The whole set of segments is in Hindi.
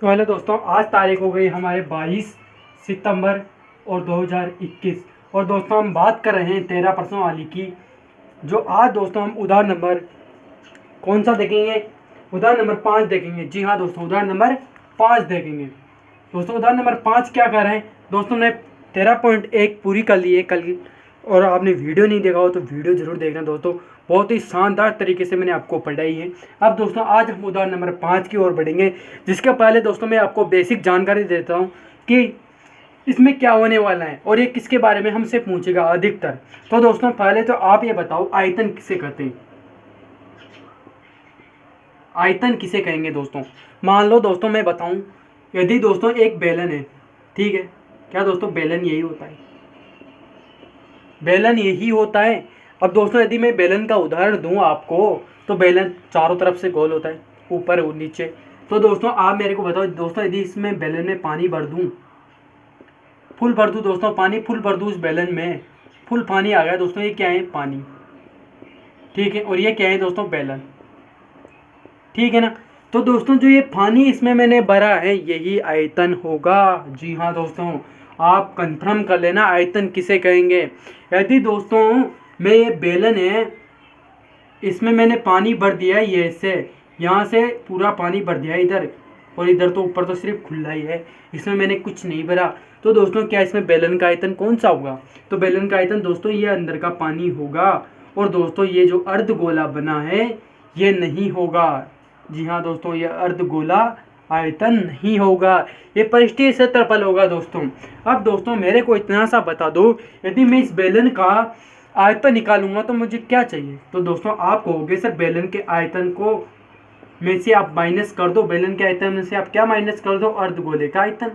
तो हेलो दोस्तों, आज तारीख हो गई हमारे 22 सितंबर और 2021। और दोस्तों हम बात कर रहे हैं 13% वाली की। जो आज दोस्तों हम उदाहरण नंबर कौन सा देखेंगे? उदाहरण नंबर 5 देखेंगे। जी हाँ दोस्तों, उदाहरण नंबर 5 देखेंगे। दोस्तों उदाहरण नंबर 5 क्या कर रहे हैं? दोस्तों ने 13.1 पूरी कर ली है कल। और आपने वीडियो नहीं देखा हो तो वीडियो जरूर देखना दोस्तों, बहुत ही शानदार तरीके से मैंने आपको पढ़ाई है। अब दोस्तों आज हम उदाहरण नंबर 5 की ओर बढ़ेंगे, जिसके पहले दोस्तों मैं आपको बेसिक जानकारी देता हूँ कि इसमें क्या होने वाला है और ये किसके बारे में हमसे पूछेगा अधिकतर। तो दोस्तों पहले तो आप ये बताओ, आयतन किसे कहते हैं? आयतन किसे कहेंगे दोस्तों? मान लो दोस्तों मैं बताऊं, यदि दोस्तों एक बेलन है, ठीक है? क्या दोस्तों बेलन यही होता है? बेलन यही होता है। अब दोस्तों यदि मैं बेलन का उदाहरण दूं आपको, तो बेलन चारों तरफ से गोल होता है, ऊपर और नीचे। तो दोस्तों आप मेरे को बताओ दोस्तों, यदि इसमें बेलन में पानी भर दूं, फुल भर दूं दोस्तों, पानी फुल भर दूं इस बेलन में, फुल पानी आ गया दोस्तों, ये क्या है? पानी। ठीक है, और ये क्या है दोस्तों? बेलन। ठीक है ना? तो दोस्तों जो ये पानी इसमें मैंने भरा है, यही आयतन होगा। जी हाँ दोस्तों, आप कंफर्म कर लेना आयतन किसे कहेंगे। यदि दोस्तों मैं ये बेलन है, इसमें मैंने पानी भर दिया है, ये से यहाँ से पूरा पानी भर दिया है इधर, और इधर तो ऊपर तो सिर्फ खुला ही है, इसमें मैंने कुछ नहीं भरा। तो दोस्तों क्या इसमें बेलन का आयतन कौन सा होगा? तो बेलन का आयतन दोस्तों ये अंदर का पानी होगा। और दोस्तों ये जो अर्धगोला बना है ये नहीं होगा। जी हाँ दोस्तों, ये अर्धगोला आयतन नहीं होगा, ये पृष्ठीय क्षेत्रफल होगा दोस्तों। अब दोस्तों मेरे को इतना सा बता दो, यदि मैं इस बेलन का आयतन निकालूंगा तो मुझे क्या चाहिए? तो दोस्तों आप कहोगे सर बेलन के आयतन को में से आप माइनस कर दो, बेलन के आयतन में से आप क्या माइनस कर दो? अर्धगोले का आयतन,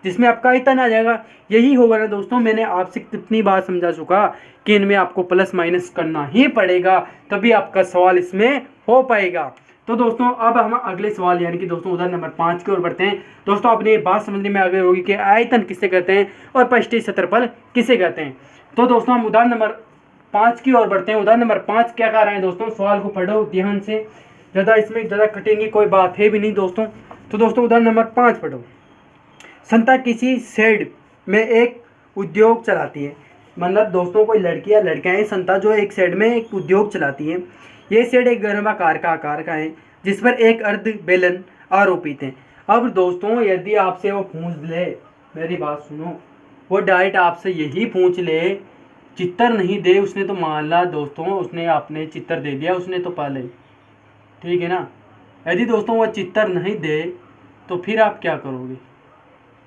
जिसमें आपका आयतन आ जाएगा। यही होगा ना दोस्तों, मैंने आपसे कितनी बार समझा चुका कि इनमें आपको प्लस माइनस करना ही पड़ेगा, तभी आपका सवाल इसमें हो पाएगा। तो दोस्तों अब हम अगले सवाल यानी कि दोस्तों उदाहरण नंबर 5 की ओर बढ़ते हैं। दोस्तों आपने ये बात समझने में आ गई होगी कि आयतन किसे कहते हैं और पृष्ठीय क्षेत्रफल किसे कहते हैं। तो दोस्तों हम उदाहरण नंबर 5 की ओर बढ़ते हैं। उदाहरण नंबर 5 क्या कह रहे हैं दोस्तों? सवाल को पढ़ो ध्यान से, ज़्यादा इसमें ज़्यादा कटेंगी कोई बात है भी नहीं दोस्तों। तो दोस्तों उदाहरण नंबर 5 पढ़ो। संता किसी शेड में एक उद्योग चलाती है। मतलब दोस्तों कोई लड़की या लड़कियां हैं, संता जो एक शेड में एक उद्योग चलाती है। ये शेड एक गर्भाकार का आकार का है, जिस पर एक अर्ध बेलन आरोपित है। अब दोस्तों यदि आपसे वो पूछ ले, मेरी बात सुनो, वो डायरेक्ट आपसे यही पूछ ले, चित्तर नहीं दे उसने, तो मान ला दोस्तों उसने आपने चित्तर दे दिया उसने तो पहले, ठीक है ना? यदि दोस्तों वो चित्तर नहीं दे तो फिर आप क्या करोगे?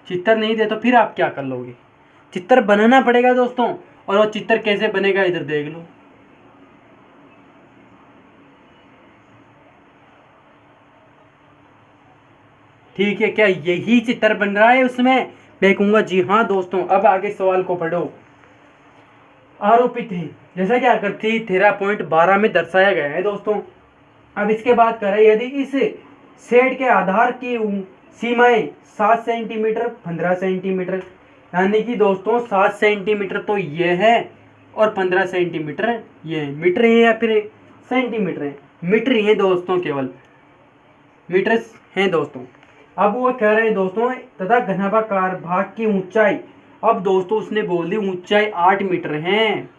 चित्तर नहीं दे तो फिर आप क्या कर लोगे? चित्तर बनाना पड़ेगा दोस्तों। और वो चित्तर कैसे बनेगा इधर देख लो। ठीक है, क्या यही चित्र बन रहा है उसमें? मैं कहूंगा जी हाँ दोस्तों। अब आगे सवाल को पढ़ो। आरोपित है जैसा कि आकृति 13.12 में दर्शाया गया है दोस्तों। अब इसके बाद करें, यदि इस शेड के आधार की सीमाएं 7 सेंटीमीटर 15 सेंटीमीटर, यानी कि दोस्तों 7 सेंटीमीटर तो ये है और 15 सेंटीमीटर ये है। मीटर है या फिर सेंटीमीटर है? मीटर ही है दोस्तों, केवल मीटर हैं दोस्तों। अब वो कह रहे हैं दोस्तों तथा घनाभाकार भाग की ऊंचाई, अब दोस्तों उसने बोल दी ऊंचाई 8 मीटर है।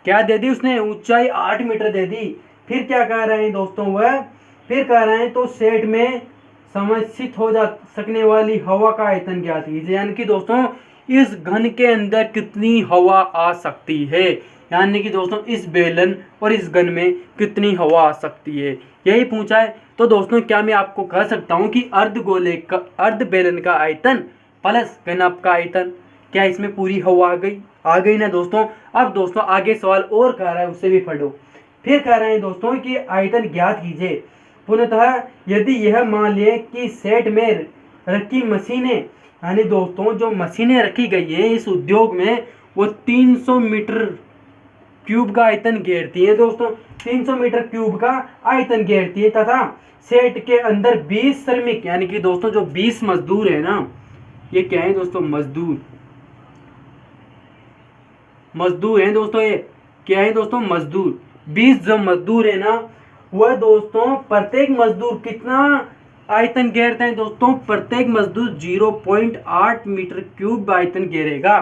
क्या दे दी उसने? ऊंचाई 8 मीटर दे दी। फिर क्या कह रहे हैं दोस्तों वह? फिर कह रहे हैं तो शेड में समस्थित हो जा सकने वाली हवा का आयतन ज्ञात कीजिए, यानी कि दोस्तों इस घन के अंदर कितनी हवा आ सकती है, यानी कि दोस्तों इस बेलन और इस घन में कितनी हवा आ सकती है, यही पूछा है। तो दोस्तों क्या मैं आपको कह सकता हूं कि अर्धगोले का अर्ध बेलन का आयतन प्लस घनत्व का आयतन, क्या इसमें पूरी हवा आ गई ना दोस्तों। अब दोस्तों आगे सवाल और कह रहा है, उससे भी पढ़ो। फिर कह रहे हैं दोस्तों कि आयतन ज्ञात कीजिए। पुनः यदि यह मान लिया कि सेट में रखी मशीनें, यानी दोस्तों जो मशीनें रखी गई हैं इस उद्योग में, वो 300 मीटर क्यूब का आयतन घेरती है दोस्तों, 300 मीटर क्यूब का आयतन घेरती है, तथा सेट के अंदर 20 श्रमिक, यानी कि दोस्तों जो 20 मजदूर है ना, ये क्या है दोस्तों? मजदूर हैं दोस्तों। ये क्या है दोस्तों? मजदूर। 20 जो मजदूर है ना, वह दोस्तों प्रत्येक मजदूर कितना आयतन घेरते हैं दोस्तों, प्रत्येक मजदूर 0.8 मीटर क्यूब आयतन घेरेगा।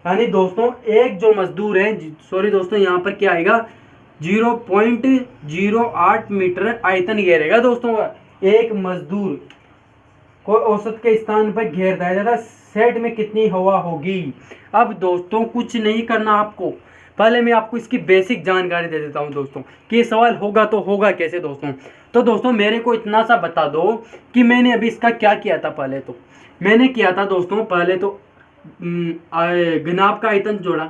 यानी दोस्तों एक जो मजदूर है, सॉरी दोस्तों यहाँ पर क्या आएगा, 0.08 मीटर आयतन घेरेगा दोस्तों। एक मजदूर को औसत के स्थान पर घेरता है, ज़्यादा सेट में कितनी हवा होगी। अब दोस्तों कुछ नहीं करना आपको, पहले मैं आपको इसकी बेसिक जानकारी दे देता हूं दोस्तों कि ये सवाल होगा तो होगा कैसे दोस्तों। तो दोस्तों मेरे को इतना सा बता दो कि मैंने अभी इसका क्या किया था। पहले तो मैंने किया था दोस्तों, पहले तो घनाभ का आयतन जोड़ा।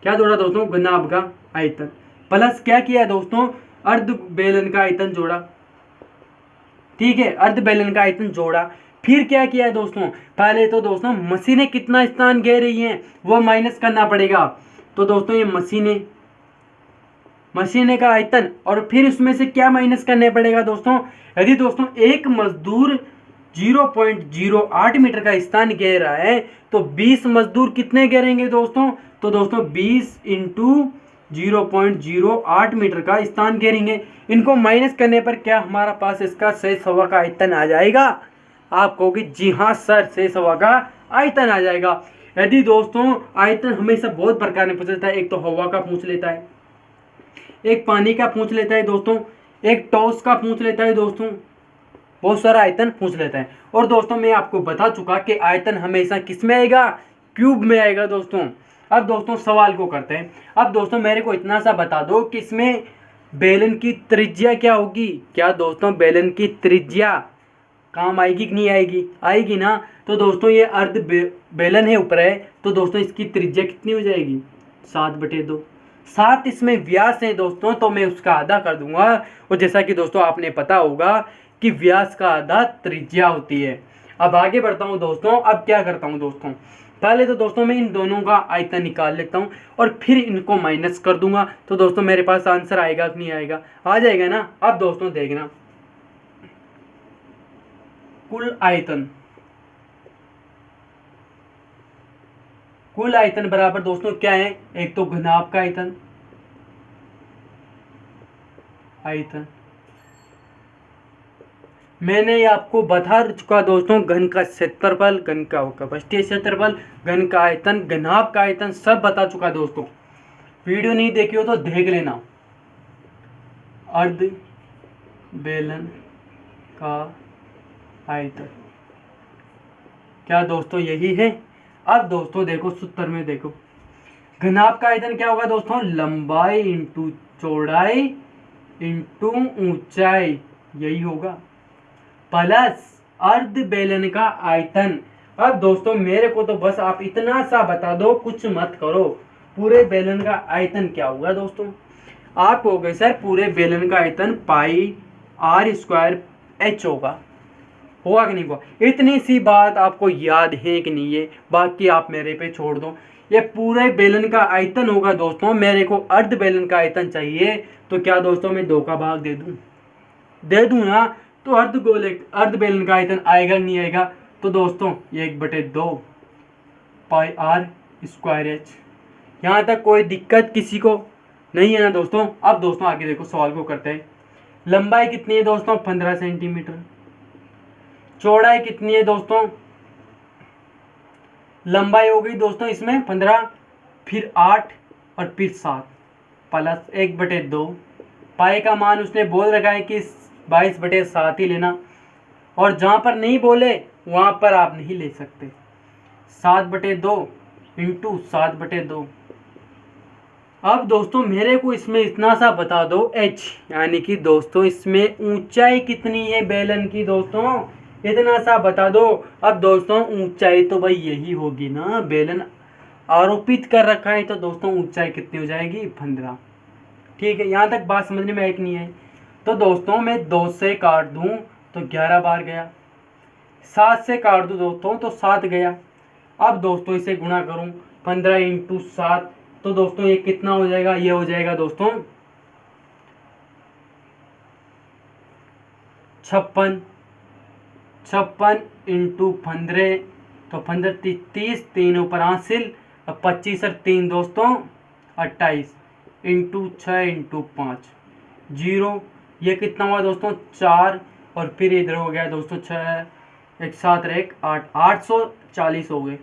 क्या जोड़ा दोस्तों, घनाभ का आयतन, प्लस क्या किया दोस्तों, अर्ध बेलन का आयतन जोड़ा। ठीक है, अर्ध बेलन का आयतन जोड़ा। फिर क्या किया है दोस्तों, पहले तो दोस्तों मशीनें कितना स्थान घेर रही हैं वो माइनस करना पड़ेगा। तो दोस्तों ये मशीनें का आयतन, और फिर उसमें से क्या माइनस करने पड़ेगा दोस्तों, यदि दोस्तों एक मजदूर 0.08 मीटर का स्थान घेर रहा है तो 20 मजदूर कितने घेरेंगे दोस्तों, तो दोस्तों 20 इंटू 0.08 मीटर का स्थान घेरेंगे। इनको माइनस करने पर क्या हमारा पास इसका शेष हवा का आयतन आ जाएगा। आप कहोगे जी हाँ सर, शेष हवा का आयतन आ जाएगा। यदि दोस्तों आयतन हमेशा बहुत प्रकार में पूछ लेता है, एक तो हवा का पूछ लेता है, एक पानी का पूछ लेता है दोस्तों, एक टॉस का पूछ लेता है दोस्तों, बहुत सारा आयतन पूछ लेता है। और दोस्तों मैं आपको बता चुका कि आयतन हमेशा किस में आएगा, क्यूब में आएगा दोस्तों। अब दोस्तों सवाल को करते हैं। अब दोस्तों मेरे को इतना सा बता दो कि इसमें बेलन की त्रिज्या क्या होगी। क्या दोस्तों बेलन की त्रिज्या काम आएगी कि नहीं आएगी, आएगी ना। तो दोस्तों ये अर्ध बेलन है ऊपर है, तो दोस्तों इसकी त्रिज्या कितनी हो जाएगी, 7/2। 7 इसमें व्यास है दोस्तों, तो मैं उसका आधा कर दूंगा। और जैसा कि दोस्तों आपने पता होगा कि व्यास का आधा त्रिज्या होती है। अब आगे बढ़ता हूँ दोस्तों। अब क्या करता हूँ दोस्तों, पहले तो दोस्तों मैं इन दोनों का आयतन निकाल लेता हूँ और फिर इनको माइनस कर दूंगा। तो दोस्तों मेरे पास आंसर आएगा कि नहीं आएगा, आ जाएगा ना। अब दोस्तों देखना, कुल आयतन बराबर दोस्तों क्या है, एक तो घनाभ का आयतन मैंने आपको बता चुका दोस्तों, घन का क्षेत्रफल, घन का कैपेसिटी क्षेत्रफल, घन का आयतन, घनाभ का आयतन सब बता चुका दोस्तों। वीडियो नहीं देखी हो तो देख लेना। अर्ध बेलन का आयतन क्या दोस्तों यही है। अब दोस्तों देखो सूत्र में देखो, घनाभ का आयतन क्या होगा दोस्तों, लंबाई इंटू चौड़ाई इंटू ऊंचाई, यही होगा, प्लस अर्ध बेलन का आयतन। अब दोस्तों मेरे को तो बस आप इतना सा बता दो, कुछ मत करो, पूरे बेलन का आयतन क्या होगा दोस्तों। आप हो गए सर पूरे बेलन का आयतन πr² h होगा कि नहीं होगा। इतनी सी बात आपको याद है कि नहीं है, बाकी आप मेरे पे छोड़ दो। ये पूरे बेलन का आयतन होगा दोस्तों। मेरे को अर्ध बेलन का आयतन चाहिए, तो क्या दोस्तों मैं 2 का भाग दे दूं ना। तो अर्ध बेलन का आयतन आएगा नहीं आएगा, तो दोस्तों 1/2 πr²h। यहाँ तक कोई दिक्कत किसी को नहीं है ना दोस्तों। अब दोस्तों आगे देखो, सवाल को करते हैं। लंबाई कितनी है दोस्तों, 15 सेंटीमीटर। चौड़ाई कितनी है दोस्तों, लंबाई हो गई दोस्तों इसमें 15, फिर 8 और फिर 7, प्लस 1/2। पाई का मान उसने बोल रखा है कि 22/7 ही लेना, और जहाँ पर नहीं बोले वहाँ पर आप नहीं ले सकते। 7/2 इंटू 7/2। अब दोस्तों मेरे को इसमें इतना सा बता दो h, यानी कि दोस्तों इसमें ऊंचाई कितनी है बेलन की दोस्तों, इतना सा बता दो। अब दोस्तों ऊंचाई तो भाई यही होगी ना, बेलन आरोपित कर रखा है, तो दोस्तों ऊंचाई कितनी हो जाएगी, 15। ठीक है, यहाँ तक बात समझने में एक नहीं है। तो दोस्तों मैं 2 से काट दूं तो 11 बार गया, 7 से काट दूं दोस्तों तो 7 गया। अब दोस्तों इसे गुणा करूं 15 इंटू 7, तो दोस्तों ये कितना हो जाएगा, ये हो जाएगा दोस्तों 56 इंटू 15, तो 15 30, 3 ऊपर हासिल, अब 25 और 3 दोस्तों 28, इंटू 6 इंटू 5 0। ये कितना हुआ दोस्तों 4, और फिर इधर हो गया दोस्तों 6, 1 7 1 8, 840 हो गए।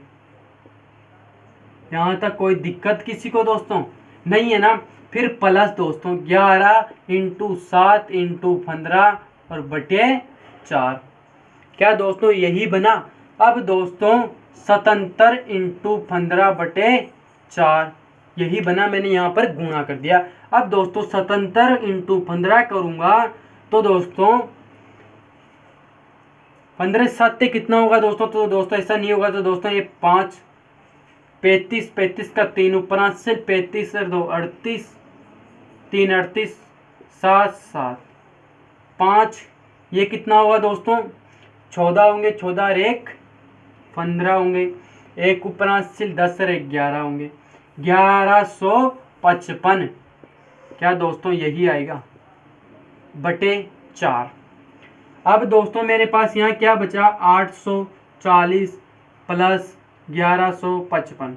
यहाँ तक कोई दिक्कत किसी को दोस्तों नहीं है ना। फिर प्लस दोस्तों 11 इंटू 7 इंटू 15 और बटे 4, क्या दोस्तों यही बना। अब दोस्तों 77 इंटू 15 बटे 4 यही बना, मैंने यहाँ पर गुणा कर दिया। अब दोस्तों 77 इंटू 15 करूँगा तो दोस्तों 15 7 कितना होगा दोस्तों। तो दोस्तों ऐसा नहीं होगा, तो दोस्तों ये 5 35 35 का 3 ऊपर से 35 से 2 38 3 38 7 7 5, ये कितना होगा दोस्तों 14 होंगे, 14 और 1 15 होंगे, 1 ऊपर से 10 और 1 11 होंगे, 1155, क्या दोस्तों यही आएगा बटे 4। अब दोस्तों मेरे पास यहाँ क्या बचा 840 प्लस 1155।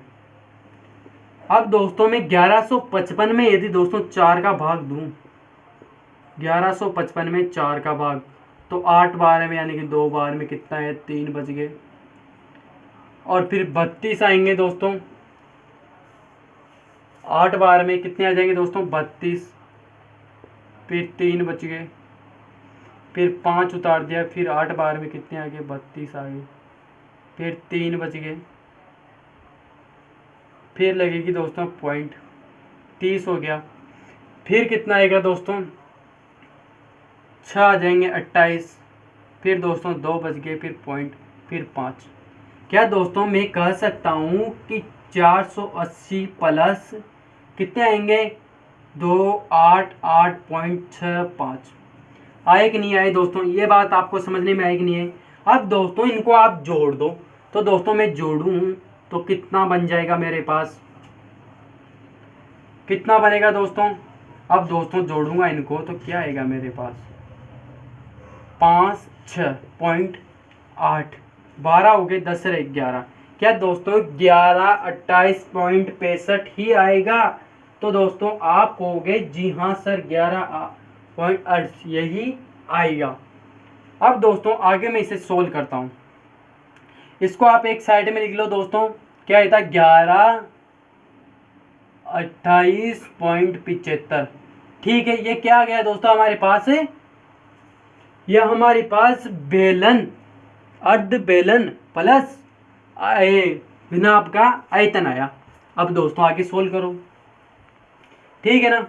अब दोस्तों मैं 1155 में यदि दोस्तों 4 का भाग दूं, 1155 में 4 का भाग, तो 8 बार में यानी कि 2 बार में कितना है 3 बच गए। और फिर 32 आएंगे दोस्तों, 8 बार में कितने आ जाएंगे दोस्तों 32, फिर 3 बच गए, फिर 5 उतार दिया, फिर 8 बार में कितने आ गए 32 आ गए, फिर 3 बच गए, फिर लगेगी दोस्तों पॉइंट 30 हो गया। फिर कितना आएगा दोस्तों 6 आ जाएंगे 28, फिर दोस्तों 2 बच गए, फिर पॉइंट, फिर 5। क्या दोस्तों मैं कह सकता हूँ कि 480 प्लस कितने आएंगे 288.65 आए कि नहीं आए दोस्तों। ये बात आपको समझने में आई कि नहीं है। अब दोस्तों इनको आप जोड़ दो, तो दोस्तों मैं जोड़ूँ तो कितना बन जाएगा मेरे पास, कितना बनेगा दोस्तों। अब दोस्तों जोड़ूंगा इनको तो क्या आएगा मेरे पास 5 6.8, 12 हो गए, 10 और 11, क्या दोस्तों 1128.65 ही आएगा। तो दोस्तों आप कहोगे जी हाँ सर 11.8 यही आएगा। अब दोस्तों आगे मैं इसे सोल्व करता हूँ, इसको आप एक साइड में लिख लो दोस्तों, क्या आता 1128.75। ठीक है, ये क्या आ गया दोस्तों हमारे पास है, यह हमारे पास बेलन अर्ध बेलन प्लस विनाब का आयतन आया। अब दोस्तों आगे सोल्व करो, ठीक है ना।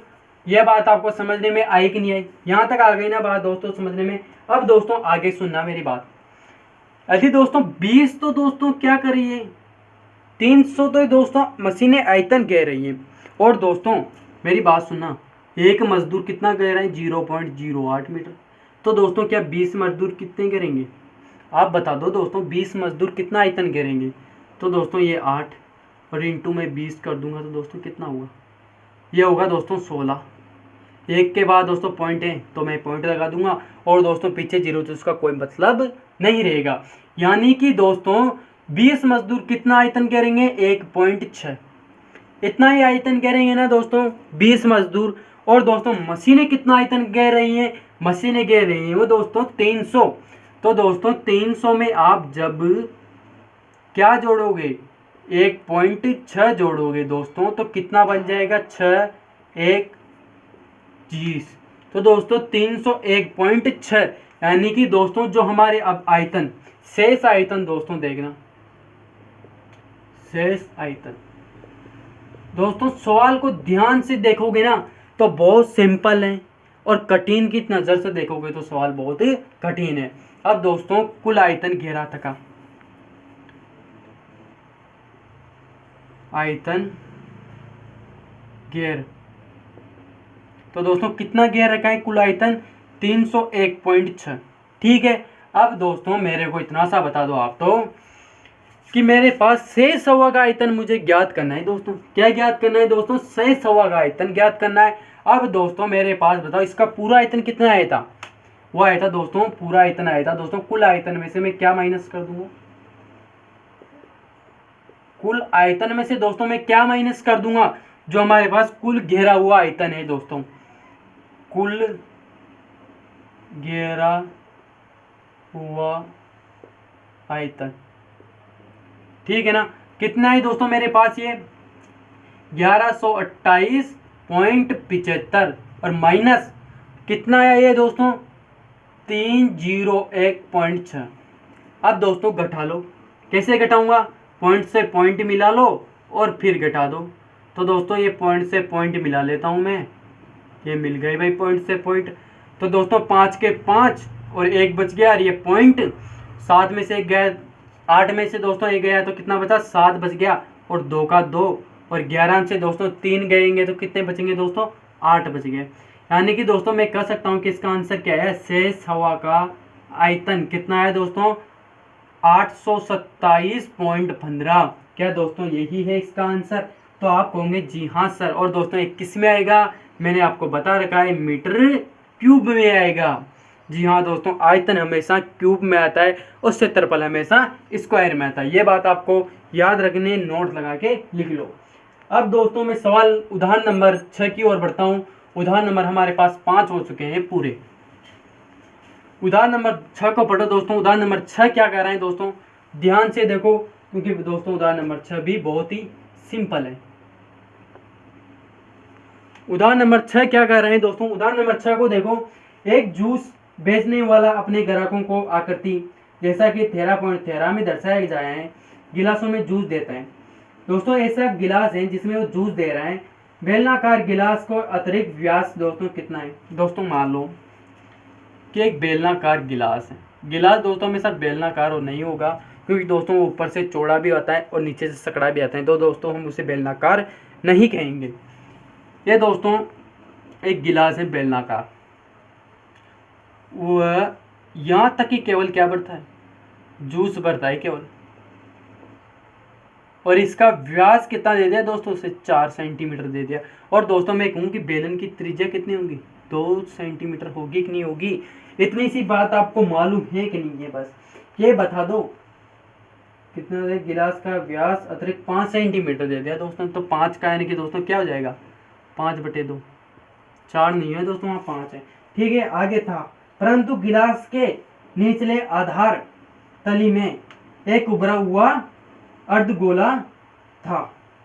यह बात आपको समझने में आई कि नहीं आई, यहाँ तक आ गई ना बात दोस्तों समझने में। अब दोस्तों आगे सुनना मेरी बात। यदि दोस्तों 20 तो दोस्तों क्या कर रही है 300 तो दोस्तों मशीनें आयतन कह रही हैं। और दोस्तों मेरी बात सुनना, एक मजदूर कितना कह रहा है 0.08 मीटर। तो दोस्तों क्या 20 मजदूर कितने करेंगे, आप बता दो दोस्तों 20 मजदूर कितना आयतन करेंगे। तो दोस्तों ये 8 और इंटू में 20 कर दूंगा तो दोस्तों कितना होगा, ये होगा दोस्तों 16। एक के बाद दोस्तों पॉइंट है तो मैं पॉइंट लगा दूंगा, और दोस्तों पीछे जीरो तो उसका कोई मतलब नहीं रहेगा। यानी कि दोस्तों 20 मजदूर कितना आयतन करेंगे 1.6, इतना ही आयतन करेंगे ना दोस्तों 20 मजदूर। और दोस्तों मशीनें कितना आयतन कह रही हैं, मशीनें कह रही हैं वो दोस्तों 300। तो दोस्तों 300 में आप जब क्या जोड़ोगे 1.6 जोड़ोगे दोस्तों तो कितना बन जाएगा 6 1 20। तो दोस्तों 301.6, यानी कि दोस्तों जो हमारे अब आयतन शेष आयतन दोस्तों देखना, शेष आयतन दोस्तों सवाल को ध्यान से देखोगे ना तो बहुत सिंपल है, और कठिन की नज़र से देखोगे तो सवाल बहुत ही कठिन है। अब दोस्तों कुल आयतन घेरा थका, आयतन घेर, तो दोस्तों कितना घेर रखा है कुल आयतन 301.6। ठीक है, अब दोस्तों मेरे को इतना सा बता दो आप तो कि मेरे पास शेष हवा का आयतन मुझे ज्ञात करना है दोस्तों। क्या ज्ञात करना है दोस्तों, शेष हवा का आयतन ज्ञात करना है। अब दोस्तों मेरे पास बताओ इसका पूरा आयतन कितना आया था, वो आया था दोस्तों पूरा आयतन आया था दोस्तों। कुल आयतन में से मैं क्या माइनस कर दूंगा, कुल आयतन में से दोस्तों मैं क्या माइनस कर दूंगा, जो हमारे पास कुल घेरा हुआ आयतन है दोस्तों, कुल घेरा हुआ आयतन। ठीक है ना। कितना है दोस्तों मेरे पास ये 1128.75 और माइनस कितना है ये दोस्तों 301.6। अब दोस्तों घटा लो। कैसे घटाऊंगा? पॉइंट से पॉइंट मिला लो और फिर घटा दो। तो दोस्तों ये पॉइंट से पॉइंट मिला लेता हूं मैं। ये मिल गए भाई पॉइंट से पॉइंट। तो दोस्तों 5 के 5 और 1 बच गया और ये पॉइंट 7 में से 1 गया, 8 में से दोस्तों 1 गया तो कितना बचा 7 बच गया और 2 का 2 और 11 से दोस्तों 3 गएंगे तो कितने बचेंगे दोस्तों 8 बच गए। यानी कि दोस्तों मैं कह सकता हूँ कि इसका आंसर क्या है, शेष हवा का आयतन कितना है दोस्तों 827.15। क्या दोस्तों यही है इसका आंसर? तो आप कहोगे जी हाँ सर। और दोस्तों एक किस में आएगा? मैंने आपको बता रखा है मीटर क्यूब में आएगा। जी हाँ दोस्तों, आयतन हमेशा क्यूब में आता है और क्षेत्रफल हमेशा स्क्वायर में आता है। ये बात आपको याद रखनी, नोट लगा के लिख लो। अब दोस्तों मैं सवाल उदाहरण नंबर 6 की ओर बढ़ता हूँ। उदाहरण नंबर हमारे पास 5 हो चुके हैं पूरे। उदाहरण नंबर 6 को पढ़ो दोस्तों। उदाहरण नंबर 6 क्या कह रहे हैं दोस्तों, ध्यान से देखो, क्योंकि दोस्तों उदाहरण नंबर 6 भी बहुत ही सिंपल है। उदाहरण नंबर 6 क्या कह रहे हैं दोस्तों, उदाहरण नंबर 6 को देखो। एक जूस बेचने वाला अपने ग्राहकों को आकृति जैसा कि 13.13 में दर्शाया गया है गिलासों में जूस देता है। दोस्तों ऐसा गिलास है जिसमें वो जूस दे रहा है। बेलनाकार गिलास को अतिरिक्त व्यास दोस्तों कितना है? दोस्तों मान लो कि एक बेलनाकार गिलास है। गिलास दोस्तों में सब बेलनाकार और नहीं होगा, क्योंकि दोस्तों वो ऊपर से चौड़ा भी आता है और नीचे से सकड़ा भी आता है, तो दोस्तों हम उसे बेलनाकार नहीं कहेंगे। ये दोस्तों एक गिलास है बेलनाकार, वह यहाँ तक कि केवल क्या बढ़ता है, जूस बढ़ता है केवल। और इसका व्यास कितना दे दिया दोस्तों, उसे 4 सेंटीमीटर दे दिया। और दोस्तों मैं कहूँ कि बेलन की त्रिज्या कितनी होगी, 2 सेंटीमीटर होगी कि नहीं होगी? इतनी सी बात आपको मालूम है कि नहीं है, बस ये बता दो। कितना है गिलास का व्यास अतिरिक्त 5 सेंटीमीटर दे दिया दोस्तों। तो 5 का यानी कि दोस्तों क्या हो जाएगा 5/2, 4 नहीं है दोस्तों, वहाँ 5 है। ठीक है, आगे था, परंतु गिलास के निचले आधार तली में एक उभरा हुआ अर्धगोला था।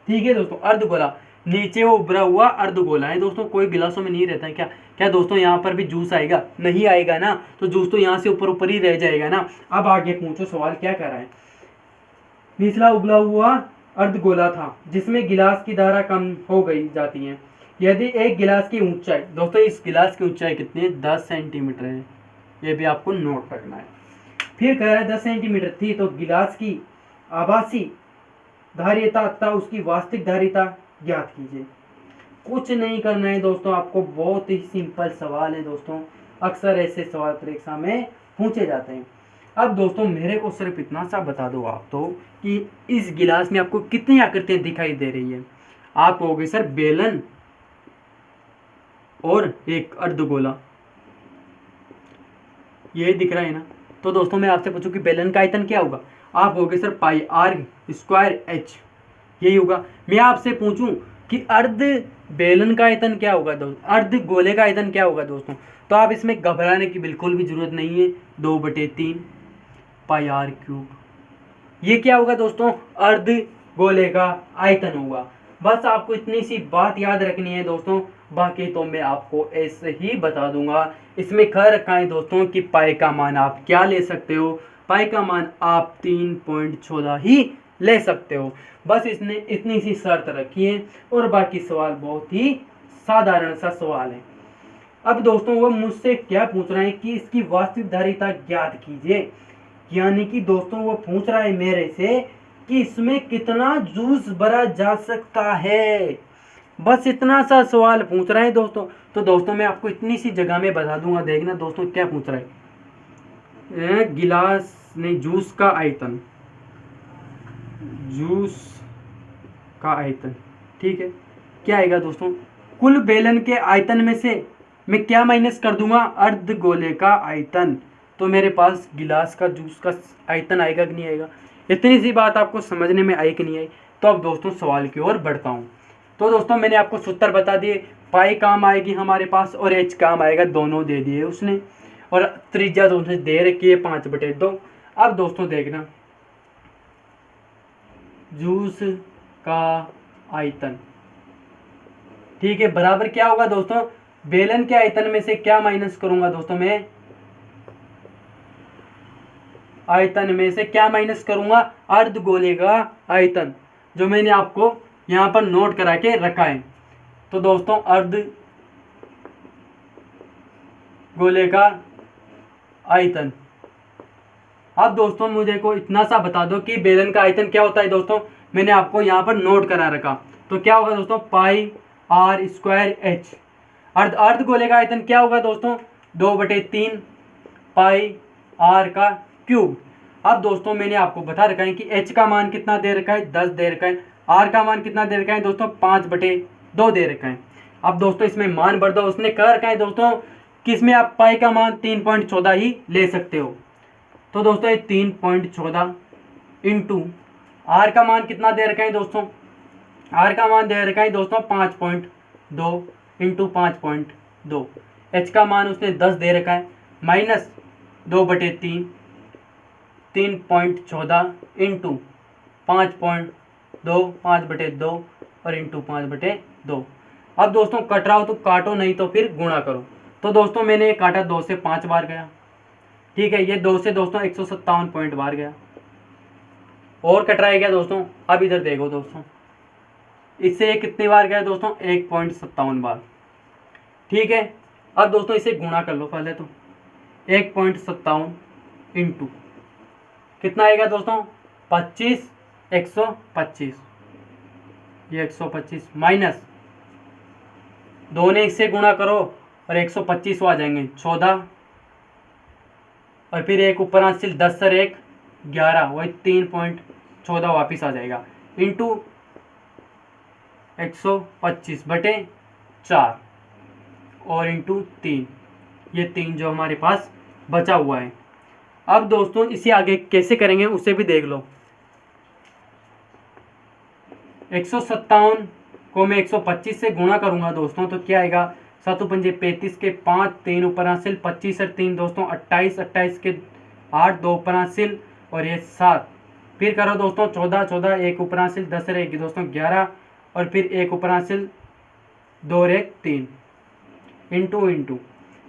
ठीक है दोस्तों, अर्धगोला, नीचे वो उभरा हुआ अर्धगोला है दोस्तों। कोई गिलासों में नहीं रहता है क्या? क्या दोस्तों यहाँ पर भी जूस आएगा? नहीं आएगा ना, तो जूस तो यहाँ से ऊपर ऊपर ही रह जाएगा ना। अब आगे पूछो सवाल क्या कर रहा है। निचला उबला हुआ अर्धगोला था जिसमें गिलास की धारा कम हो गई जाती है यदि एक गिलास की ऊंचाई, दोस्तों इस गिलास की ऊंचाई कितनी है, 10 सेंटीमीटर है। ये भी आपको नोट रखना है। फिर कह रहा है 10 सेंटीमीटर थी तो गिलास की आभासी धारिता तथा उसकी वास्तविक धारिता ज्ञात कीजिए। कुछ नहीं करना है दोस्तों आपको, बहुत ही सिंपल सवाल है दोस्तों। अक्सर ऐसे सवाल परीक्षा में पूछे जाते हैं। अब दोस्तों मेरे को सिर्फ इतना सा बता दो आप तो कि इस गिलास में आपको कितनी आकृतियां दिखाई दे रही है। आप कहोगे सर बेलन और एक अर्धगोला, ये दिख रहा है ना। तो दोस्तों मैं आपसे पूछूं कि बेलन का आयतन क्या होगा, आप कहोगे sir pi r square h, यही होगा। मैं आपसे पूछूं कि अर्ध बेलन का आयतन क्या होगा दोस्तों, अर्ध गोले का आयतन क्या होगा दोस्तों, तो आप इसमें घबराने की बिल्कुल भी जरूरत नहीं है। 2/3 पाई आर क्यूब, ये क्या होगा दोस्तों, अर्ध गोले का आयतन होगा। बस आपको इतनी सी बात याद रखनी है दोस्तों, बाकी तो मैं आपको ऐसे ही बता दूंगा। इसमें कह रखा है दोस्तों कि पाई का मान आप क्या ले सकते हो, पाई का मान आप 3.14 ही ले सकते हो। बस इसने इतनी सी शर्त रखी है और बाकी सवाल बहुत ही साधारण सा सवाल है। अब दोस्तों वो मुझसे क्या पूछ रहा है कि इसकी वास्तविक धारिता ज्ञात कीजिए। यानी कि दोस्तों वो पूछ रहा है मेरे से कि इसमें कितना जूस भरा जा सकता है। बस इतना सा सवाल पूछ रहा है दोस्तों। तो दोस्तों मैं आपको इतनी सी जगह में बता दूंगा, देखना दोस्तों क्या पूछ रहा है। गिलास नहीं, जूस का आयतन, जूस का आयतन, ठीक है, क्या आएगा दोस्तों, कुल बेलन के आयतन में से मैं क्या माइनस कर दूंगा, अर्ध गोले का आयतन। तो मेरे पास गिलास का जूस का आयतन आएगा कि नहीं आएगा। इतनी सी बात आपको समझने में आई कि नहीं आई। तो अब दोस्तों सवाल की ओर बढ़ता हूँ। तो दोस्तों मैंने आपको सूत्र बता दिए, पाई काम आएगी हमारे पास और एच काम आएगा, दोनों दे दिए उसने। और त्रिज्या दोस्तों दे रखी है 5/2। अब दोस्तों देखना जूस का आयतन, ठीक है, बराबर क्या होगा दोस्तों, बेलन के आयतन में से क्या माइनस करूंगा दोस्तों, मैं आयतन में से क्या माइनस करूंगा, अर्धगोले का आयतन, जो मैंने आपको यहां पर नोट करा के रखा है। तो दोस्तों अर्धगोले का आयतन। अब दोस्तों मुझे को इतना सा बता दो कि बेलन का आयतन क्या होता है दोस्तों, मैंने आपको यहाँ पर नोट करा रखा। तो क्या होगा दोस्तों, पाई आर स्क्वायर एच। अर्धगोले का आयतन क्या होगा दोस्तों, 2/3 पाई आर का क्यूब। अब दोस्तों मैंने आपको बता रखा है कि एच का मान कितना दे रखा है, 10 दे रखा है। आर का मान कितना दे रखा है दोस्तों, 5/2 दे रखा है। अब दोस्तों इसमें मान भर दो, उसने कह रखा है दोस्तों कि इसमें आप पाई का मान 3.14 ही ले सकते हो। तो दोस्तों ये 3.14 इंटू आर का मान कितना दे रखा है दोस्तों, आर का मान दे रखा है दोस्तों 5.2 इंटू 5.2। एच का मान उसने 10 दे रखा है, माइनस 2/3 3.14 इंटू 5.2 5/2 और इंटू 5/2। अब दोस्तों कट रहा हो तो काटो, नहीं तो फिर गुणा करो। तो दोस्तों मैंने काटा, 2 से 5 बार गया, ठीक है। ये 2 से दोस्तों 157 पॉइंट बार गया, और कटराया गया दोस्तों। अब इधर देखो दोस्तों, इससे ये कितनी बार गया दोस्तों, 1.57 बार, ठीक है। अब दोस्तों इसे गुणा कर लो पहले तो, 1.57 इंटू कितना आएगा दोस्तों, 25 125, ये 125 माइनस 2 ने इससे गुणा करो और 125 आ जाएंगे 14, और फिर एक ऊपर हासिल 10 सर 1 11, वही 3.14 वापिस आ जाएगा, इंटू 125/4 और इंटू 3, ये 3 जो हमारे पास बचा हुआ है। अब दोस्तों इसे आगे कैसे करेंगे उसे भी देख लो। 157 को मैं 125 से गुणा करूंगा दोस्तों, तो क्या आएगा, 7 पंजे 35 के 5 3 ऊपर हासिल 25 और 3 दोस्तों 28 28 के 8 2 ऊपर हासिल और ये 7, फिर करो दोस्तों 14 14 1 ऊपर हासिल 10 और 1 दोस्तों 11, और फिर 1 ऊपर हासिल 2 और 1 3 इंटू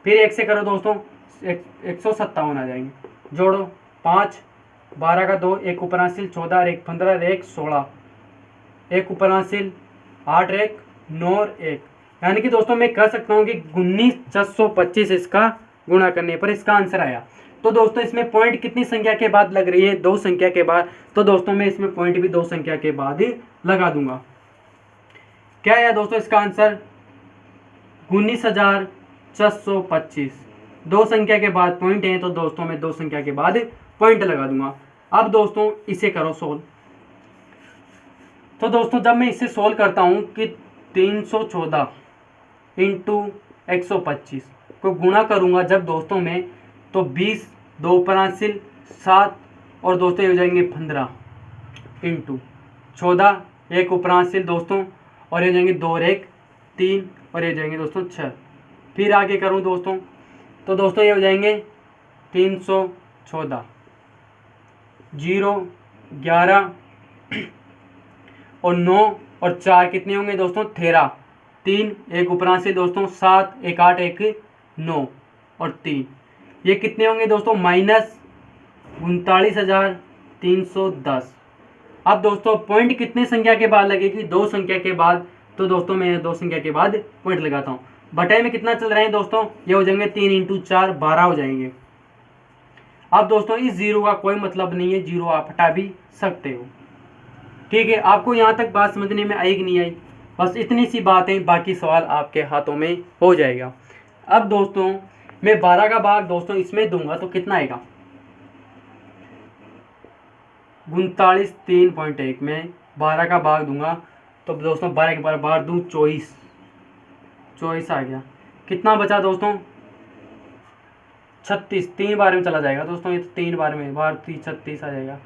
फिर 1 से करो दोस्तों 157 आ जाएंगे, जोड़ो 5 12 का 2 1 ऊपर हासिल 14 और 1 15 और 1 16, 1 ऊपर हासिल 8 और 1 9 और 1, यानी कि दोस्तों मैं कह सकता हूँ कि 19,625 इसका गुणा करने पर इसका आंसर आया। तो दोस्तों इसमें पॉइंट कितनी संख्या के बाद लग रही है, 2 संख्या के बाद। तो दोस्तों मैं इसमें पॉइंट भी 2 संख्या के बाद ही लगा दूंगा। क्या आया दोस्तों इसका आंसर, 19,625। 2 संख्या के बाद पॉइंट है, तो दोस्तों मैं 2 संख्या के बाद पॉइंट लगा दूंगा। अब दोस्तों इसे करो सोल्व। तो दोस्तों जब मैं इसे सोल्व करता हूँ कि 314 इंटू 125 को गुणा करूँगा जब दोस्तों मैं, तो 20 2 ऊपर हासिल 7 और दोस्तों ये हो जाएंगे 15 इंटू 14 1 ऊपर हासिल दोस्तों, और ये हो जाएंगे 2 और 1 3 और ये हो जाएंगे दोस्तों 6। फिर आगे करूँ दोस्तों, तो दोस्तों ये हो जाएंगे 314 0 11 और 9 और 4 कितने होंगे दोस्तों 13, 3 1 ऊपर हासिल दोस्तों 7 1 8 1 9 और 3, ये कितने होंगे दोस्तों माइनस 39,310। अब दोस्तों पॉइंट कितने संख्या के बाद लगेगी, 2 संख्या के बाद। तो दोस्तों मैं 2 संख्या के बाद पॉइंट लगाता हूँ। बटाई में कितना चल रहे हैं दोस्तों, ये हो जाएंगे 3 इंटू 4 12 हो जाएंगे। अब दोस्तों इस जीरो का कोई मतलब नहीं है, जीरो आप हटा भी सकते हो, ठीक है। आपको यहाँ तक बात समझने में आई कि नहीं आई, बस इतनी सी बात है, बाकी सवाल आपके हाथों में हो जाएगा। अब दोस्तों मैं 12 का भाग दोस्तों इसमें दूंगा तो कितना आएगा, 39 3.1 में 12 का भाग दूंगा, तो दोस्तों 12 के बार बार दूँ 24 आ गया। कितना बचा दोस्तों 36, 3 बार में चला जाएगा दोस्तों, ये तो 3 बार में, बार 36 आ जाएगा।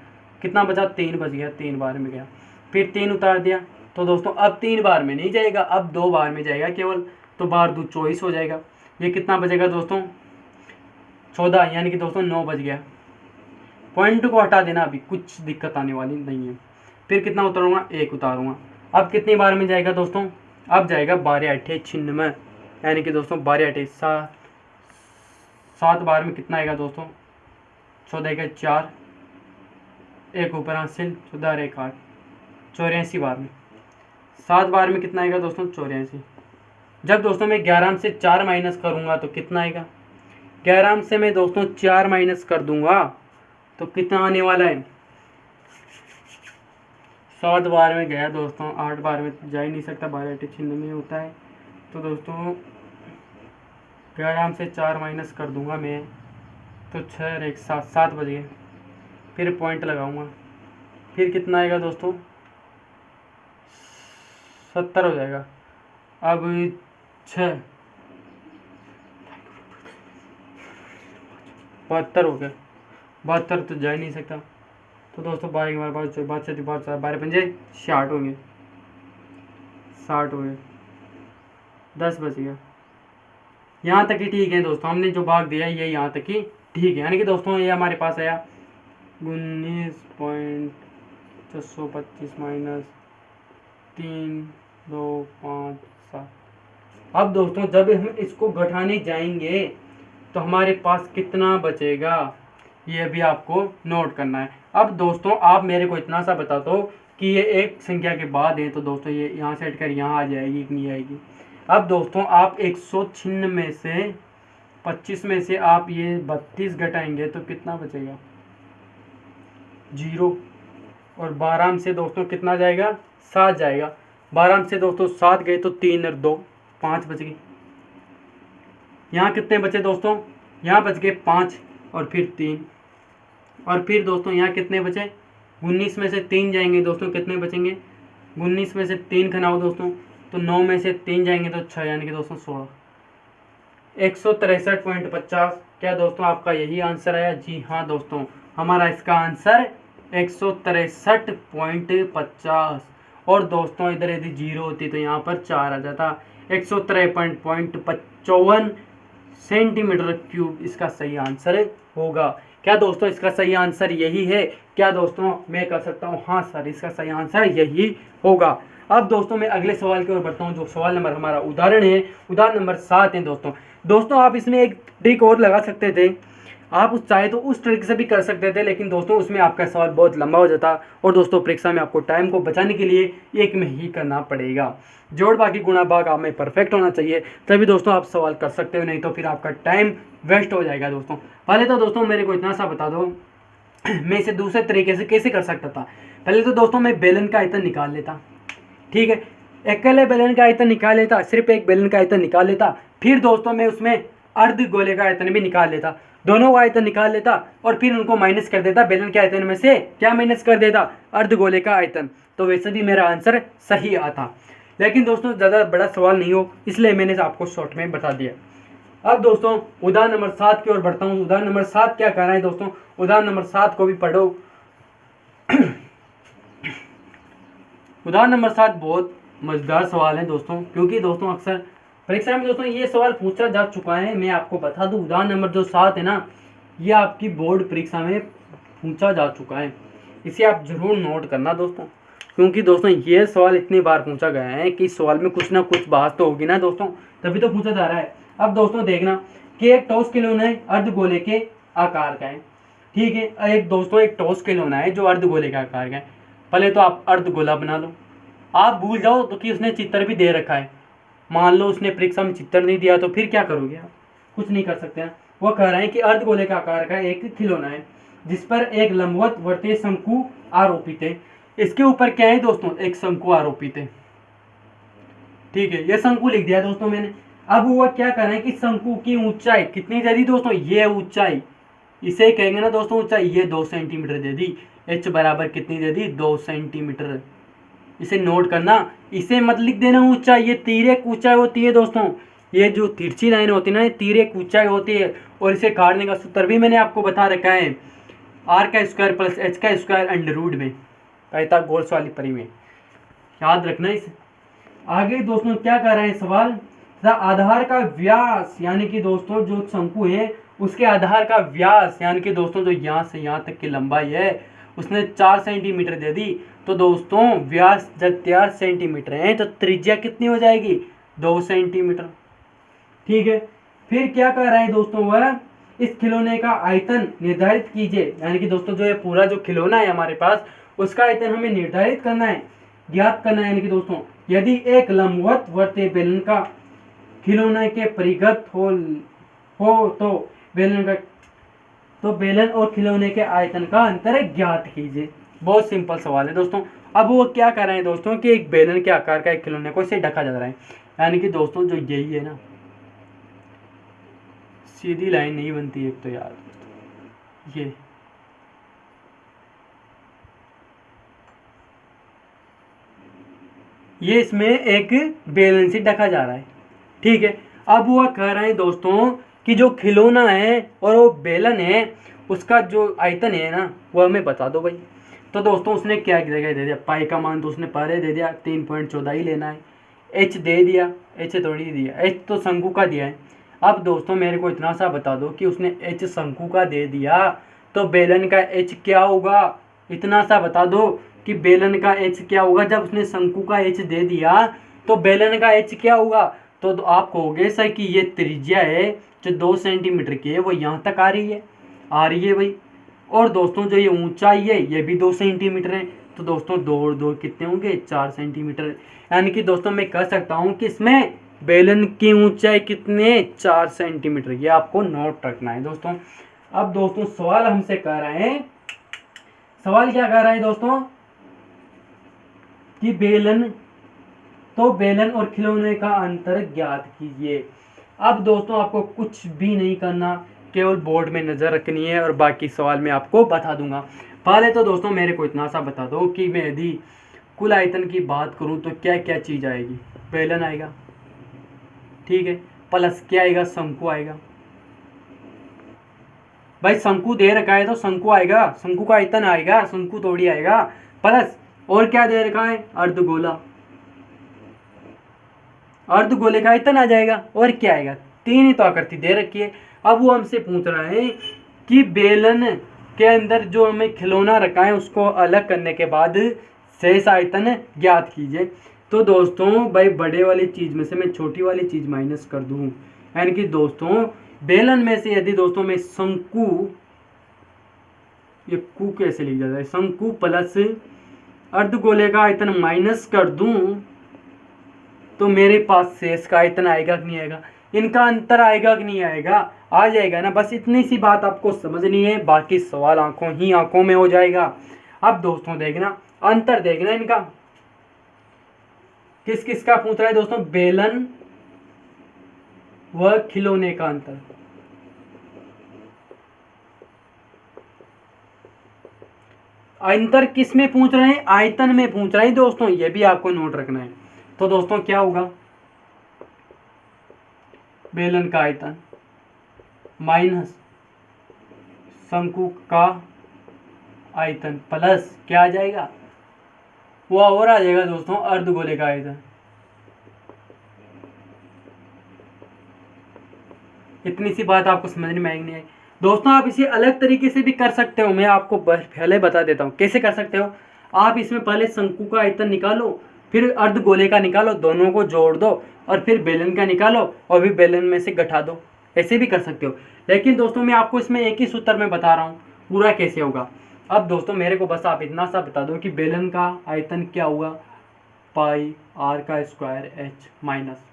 कितना बचा 3 बच गया, 3 बार में गया, फिर 3 उतार दिया। तो दोस्तों अब 3 बार में नहीं जाएगा, अब 2 बार में जाएगा केवल, तो बार 2 24 हो जाएगा। ये कितना बचेगा दोस्तों 14 यानी कि दोस्तों 9 बज गया। पॉइंट को हटा देना, अभी कुछ दिक्कत आने वाली नहीं है। फिर कितना उतारूंगा, 1 उतारूंगा। अब कितनी बार में जाएगा दोस्तों, अब जाएगा 12 8 96, यानी कि दोस्तों 12 8 7 बार में कितना आएगा दोस्तों, 14 का 4, 1 ऊपर हासिल, 14 1 8, 84 बार में। 7 बार में कितना आएगा दोस्तों, 84। जब दोस्तों मैं 11 से 4 माइनस करूंगा तो कितना आएगा, 11 से मैं दोस्तों 4 माइनस कर दूंगा तो कितना आने वाला है, 7 बार में गया दोस्तों, 8 बार में जा ही नहीं सकता, 12 8 96 होता है। तो दोस्तों 11 से 4 माइनस कर दूंगा मैं तो 6 1 7, 7 बज गए। फिर पॉइंट लगाऊंगा, फिर कितना आएगा दोस्तों, 70 हो जाएगा। अब 6 72 हो गया, 72 तो जा ही नहीं सकता। तो दोस्तों 12 के बार 12 पंजे 60 होंगे, 60 हो गए, 10 बच गया। यहाँ तक ही ठीक है दोस्तों, हमने जो भाग दिया ये यहाँ तक ही ठीक है। यानी कि दोस्तों ये हमारे पास आया 19.625 माइनस 3 2 5 7। अब दोस्तों जब हम इसको घटाने जाएंगे तो हमारे पास कितना बचेगा, ये भी आपको नोट करना है। अब दोस्तों आप मेरे को इतना सा बता दो कि ये एक संख्या के बाद है, तो दोस्तों ये यहाँ से हटकर यहाँ आ जाएगी कि नहीं आएगी। अब दोस्तों आप 196 में से 25 में से आप ये 32 घटाएंगे तो कितना बचेगा, 0। और 12 से दोस्तों कितना जाएगा, 7 जाएगा। 12 से दोस्तों 7 गए तो 3 और 2 5 बच गए। यहाँ कितने बचे दोस्तों, यहाँ बच गए 5 और फिर 3, और फिर दोस्तों यहाँ कितने बचे, 19 में से 3 जाएंगे दोस्तों, कितने बचेंगे, 19 में से 3 खनाओ दोस्तों तो 9 में से 3 जाएंगे तो 6, यानी कि दोस्तों 16। 163.50 क्या दोस्तों आपका यही आंसर आया? जी हाँ दोस्तों, हमारा इसका आंसर 163.50। और दोस्तों इधर यदि 0 होती तो यहाँ पर 4 आ जाता। 153.55 सेंटीमीटर क्यूब इसका सही आंसर होगा। क्या दोस्तों इसका सही आंसर यही है? क्या दोस्तों मैं कह सकता हूँ हाँ सर इसका सही आंसर यही होगा। अब दोस्तों मैं अगले सवाल की ओर बढ़ता हूँ, जो सवाल नंबर हमारा उदाहरण है, उदाहरण नंबर 7 है दोस्तों आप इसमें एक ट्रिक और लगा सकते थे, आप चाहे तो उस ट्रिक से भी कर सकते थे, लेकिन दोस्तों उसमें आपका सवाल बहुत लंबा हो जाता। और दोस्तों परीक्षा में आपको टाइम को बचाने के लिए एक में ही करना पड़ेगा। जोड़ बाकी गुणा भाग आप में परफेक्ट होना चाहिए, तभी दोस्तों आप सवाल कर सकते हो, नहीं तो फिर आपका टाइम वेस्ट हो जाएगा। दोस्तों पहले तो दोस्तों मेरे को इतना सा बता दो मैं इसे दूसरे तरीके से कैसे कर सकता था। पहले तो दोस्तों मैं बेलन का आयतन निकाल लेता, ठीक है, अकेले बेलन का आयतन निकाल लेता, सिर्फ एक बेलन का आयतन निकाल लेता। फिर दोस्तों मैं उसमें अर्ध गोले का आयतन भी निकाल लेता, दोनों का आयतन निकाल लेता और फिर उनको माइनस कर देता। बेलन के आयतन में से क्या माइनस कर देता? अर्ध गोले का आयतन। तो वैसे भी मेरा आंसर सही आता, लेकिन दोस्तों ज़्यादा बड़ा सवाल नहीं हो इसलिए मैंने आपको शॉर्ट में बता दिया। अब दोस्तों उदाहरण नंबर 7 की ओर बढ़ता हूँ। उदाहरण नंबर 7 क्या कह रहा है दोस्तों, उदाहरण नंबर 7 को भी पढ़ो। उदाहरण नंबर 7 बहुत मजेदार सवाल है दोस्तों, क्योंकि दोस्तों अक्सर परीक्षा में दोस्तों ये सवाल पूछा जा चुका है। मैं आपको बता दूं उदाहरण नंबर जो 7 है ना, ये आपकी बोर्ड परीक्षा में पूछा जा चुका है, इसे आप जरूर नोट करना दोस्तों, क्योंकि दोस्तों ये सवाल इतनी बार पूछा गया है कि इस सवाल में कुछ ना कुछ बात तो होगी ना दोस्तों, तभी तो पूछा जा रहा है। अब दोस्तों देखना कि एक टॉस खिलौना है अर्धगोले के आकार का है, ठीक है, एक दोस्तों एक टॉस खिलौना है जो अर्धगोले के आकार का है। पहले तो आप अर्धगोला बना लो। आप भूल जाओ तो कि उसने चित्र भी दे रखा है, मान लो उसने परीक्षा में चित्र नहीं दिया तो फिर क्या करोगे आप? कुछ नहीं कर सकते हैं। वो कह रहे हैं कि अर्धगोले का आकार का एक खिलौना है जिस पर एक लंबवत वर्तीय शंकु आरोपित है। इसके ऊपर क्या है दोस्तों? एक शंकु आरोपित है, ठीक है, ये शंकु लिख दिया दोस्तों मैंने। अब वो क्या कर रहे हैं कि शंकु की ऊंचाई कितनी दे दी दोस्तों? ये ऊंचाई, इसे कहेंगे ना दोस्तों ऊंचाई, ये 2 सेंटीमीटर दे दी। h बराबर कितनी दे दी? 2 सेंटीमीटर। इसे नोट करना, इसे मत लिख देना ऊंचाई, ये तिर्यक ऊंचाई होती है दोस्तों। ये जो तिरछी लाइन होती है ना, ये तिर्यक ऊंचाई होती है। और इसे काटने का सूत्र भी मैंने आपको बता रखा है, r का स्क्वायर प्लस h का स्क्वायर अंडर रूट में, पाइथागोरस वाली परिमेय, याद रखना इसे। आगे दोस्तों क्या कर रहे हैं सवाल, आधार का व्यास यानी कि दोस्तों जो शंकु है उसके आधार का व्यास यानी कि दोस्तों जो यहाँ से यहाँ तक की लंबाई है उसने 4 सेंटीमीटर दे दी, तो दोस्तों व्यास जब 4 सेंटीमीटर है तो त्रिज्या कितनी हो जाएगी, 2 सेंटीमीटर। ठीक है, फिर क्या कर रहा है दोस्तों वह, इस खिलौने का आयतन निर्धारित कीजिए, यानी कि दोस्तों जो ये पूरा जो खिलौना है हमारे पास उसका आयतन हमें निर्धारित करना है, ज्ञात करना है। यानी कि दोस्तों यदि एक लंबवत वर्तीय बेलन का खिलौने के परिगत हो तो बेलन और खिलौने के आयतन का अंतर ज्ञात कीजिए। बहुत सिंपल सवाल है दोस्तों। अब वो क्या कर रहे हैं दोस्तों कि एक बेलन के आकार का एक खिलौने को इसे ढका जा रहा है, यानी कि दोस्तों जो यही है ना, सीधी लाइन नहीं बनती एक तो यार, ये इसमें एक बेलन से ढका जा रहा है। ठीक है, अब वो कह रहे हैं दोस्तों कि जो खिलौना है और वो बेलन है उसका जो आयतन है ना वो हमें बता दो भाई। तो दोस्तों उसने क्या जगह दे दिया, पाई का मान तो उसने पहले दे दिया 3.14 ही लेना है, एच दे दिया, एच थोड़ी दिया, एच तो शंकु का दिया है। अब दोस्तों मेरे को इतना सा बता दो कि उसने एच शंकु का दे दिया तो बेलन का एच क्या होगा, इतना सा बता दो कि बेलन का एच क्या होगा। जब उसने शंकु का एच दे दिया तो बेलन का एच क्या होगा, तो आप कहोगे सर कि ये त्रिज्या है जो 2 सेंटीमीटर की है वो यहाँ तक आ रही है भाई, और दोस्तों जो ये ऊंचाई है ये भी 2 सेंटीमीटर है, तो दोस्तों 2 और 2 कितने होंगे, 4 सेंटीमीटर। यानी कि दोस्तों मैं कह सकता हूँ कि इसमें बेलन की ऊंचाई कितने, 4 सेंटीमीटर। ये आपको नोट रखना है दोस्तों। अब दोस्तों सवाल हमसे कह रहे हैं, सवाल क्या कह रहा है दोस्तों कि बेलन और खिलौने का अंतर ज्ञात कीजिए। अब दोस्तों आपको कुछ भी नहीं करना, केवल बोर्ड में नज़र रखनी है और बाकी सवाल मैं आपको बता दूंगा। पहले तो दोस्तों मेरे को इतना सा बता दो कि मैं यदि कुल आयतन की बात करूं तो क्या क्या चीज़ आएगी, बेलन आएगा, ठीक है, प्लस क्या आएगा, शंकु आएगा। भाई शंकु दे रखा है तो शंकु आएगा, शंकु का आयतन आएगा, शंकु थोड़ी आएगा। प्लस और क्या दे रखा है, अर्धगोला, अर्धगोले का आयतन आ जाएगा। और क्या आएगा, 3 ही तो आकृति दे रखी है। अब वो हमसे पूछ रहा है कि बेलन के अंदर जो हमें खिलौना रखा है उसको अलग करने के बाद शेष आयतन ज्ञात कीजिए। तो दोस्तों भाई बड़े वाली चीज़ में से मैं छोटी वाली चीज़ माइनस कर दूँ, यानी कि दोस्तों बेलन में से यदि दोस्तों मैं शंकु, ये कु कैसे लिख जाता है, शंकु प्लस अर्धगोले का आयतन माइनस कर दूं तो मेरे पास शेष का आयतन आएगा कि नहीं आएगा, इनका अंतर आएगा कि नहीं आएगा, आ जाएगा ना। बस इतनी सी बात आपको समझनी है, बाकी सवाल आंखों में हो जाएगा। अब दोस्तों देखना, अंतर देखना इनका, किस किस का पूछ रहा है दोस्तों, बेलन व खिलौने का अंतर। अंतर किस में पूछ रहे हैं, आयतन में पूछ रहे हैं दोस्तों, ये भी आपको नोट रखना है। तो दोस्तों क्या होगा, बेलन का आयतन माइनस शंकु का आयतन प्लस क्या आ जाएगा, वो और आ जाएगा दोस्तों अर्धगोले का आयतन। इतनी सी बात आपको समझ में आएगी नहीं आई दोस्तों। आप इसे अलग तरीके से भी कर सकते हो, मैं आपको पहले बता देता हूँ कैसे कर सकते हो। आप इसमें पहले शंकु का आयतन निकालो, फिर अर्धगोले का निकालो, दोनों को जोड़ दो और फिर बेलन का निकालो और फिर बेलन में से घटा दो, ऐसे भी कर सकते हो। लेकिन दोस्तों मैं आपको इसमें एक ही सूत्र में बता रहा हूँ पूरा कैसे होगा। अब दोस्तों मेरे को बस आप इतना सा बता दो कि बेलन का आयतन क्या हुआ, पाई आर का स्क्वायर एच माइनस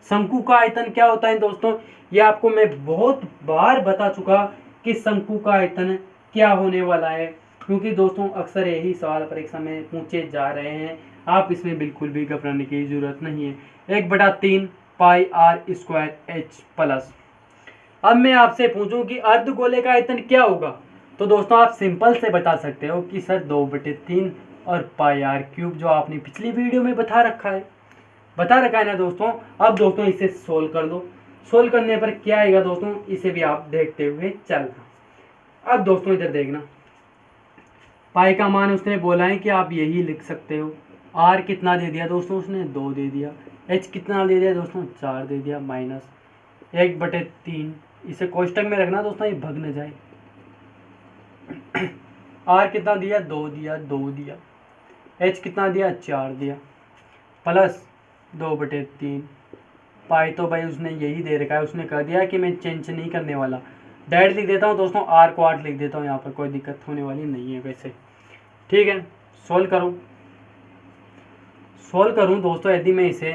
शंकु का आयतन क्या होता है दोस्तों, ये आपको मैं बहुत बार बता चुका कि शंकु का आयतन क्या होने वाला है, क्योंकि दोस्तों अक्सर यही सवाल परीक्षा में पूछे जा रहे हैं। आप इसमें बिल्कुल भी घबराने की जरूरत नहीं है, 1/3 पाई आर स्क्वायर एच प्लस। अब मैं आपसे पूछूं कि अर्धगोले का आयतन क्या होगा, तो दोस्तों आप सिंपल से बता सकते हो कि सर 2/3 और पाई आर क्यूब, जो आपने पिछली वीडियो में बता रखा है ना दोस्तों। अब दोस्तों इसे सोल्व कर दो, सोल्व करने पर क्या आएगा दोस्तों, इसे भी आप देखते हुए चलना। अब दोस्तों इधर देखना, पाई का मान उसने बोला है कि आप यही लिख सकते हो। आर कितना दे दिया दोस्तों, उसने 2 दे दिया। एच कितना दे दिया दोस्तों, 4 दे दिया, माइनस 1/3 इसे कोष्टक में रखना दोस्तों, ये भग न जाए। आर कितना दिया, 2 दिया, 2 दिया। एच कितना दिया, 4 दिया, प्लस 2/3। पाई तो भाई उसने यही दे रखा है, उसने कह दिया कि मैं चेंज नहीं करने वाला। डायरेक्ट लिख देता हूँ दोस्तों, आर को 8 लिख देता हूँ, यहाँ पर कोई दिक्कत होने वाली नहीं है वैसे। ठीक है, सोल्व करूँ दोस्तों यदि मैं इसे,